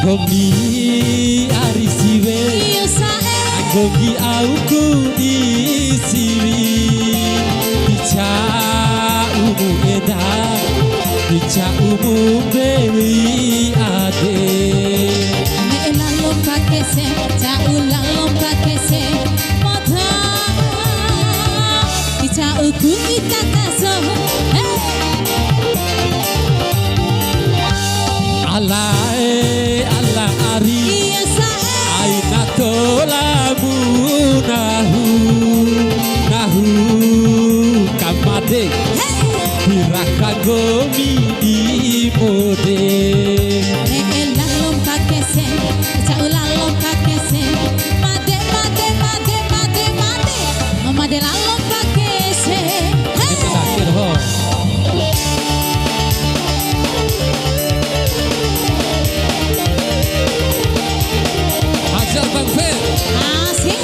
Gomi ari siwe Gogi auku di siwi Dica umu eda Dica umu bewi ade Lalom kakese Cau lalom kakese Mata Dica uku itakaso Allah ari aina tolamu nahu kamade biraka gomi di mode lalom kakese cau lalom kakese made lalom kakese terakhir ho Bang Fer asik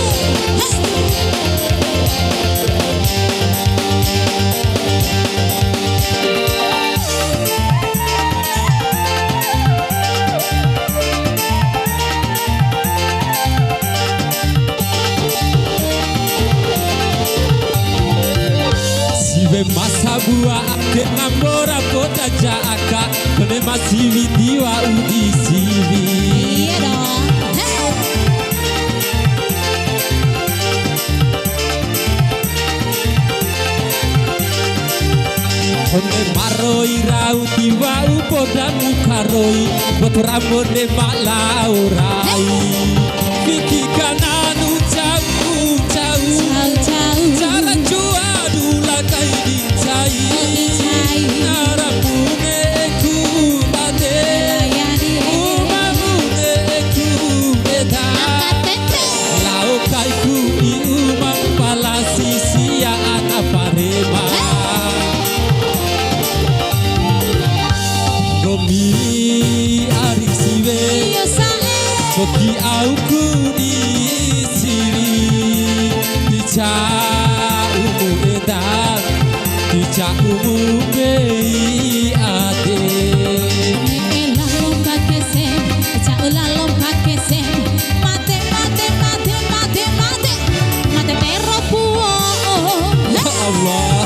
Siwe masa buah ake nambora kota jaaka Kone masih diwa udi siwi iya dong Kone maroi rauti wau podan mukaroi Botoramone mak laurai Viki kananu jauh Jalan jua dula kai dicai Narapune ku bate Umamune ku beda Lau kai ku di umam palasi sia anak parema Gomi ari siwe Soki auku di siwi Dica umu edan Dica umu bei ade lalom kakese cau lalom kakese mate pero puo Ya Allah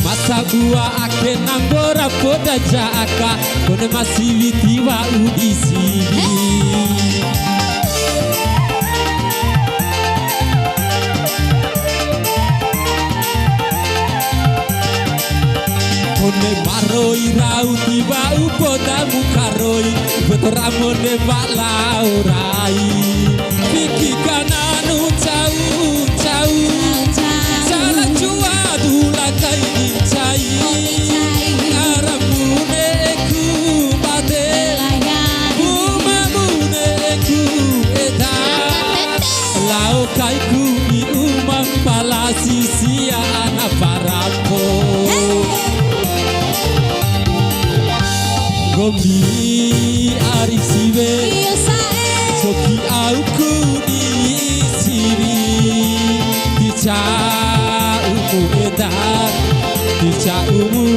Masa gua ake nambora poda jaaka Kone masih witiwa udi siwi Kone maroi rauti wau poda mukaroi Botoramone mak laurai Viki kananu jauh Jalan jua dula kai dicai Narapune ku bate Umamune ku eda Lau kai ku di umam palasi sia anak parapo Gomi ari siwe Soki auku di siwi Dica umu edan Dica umu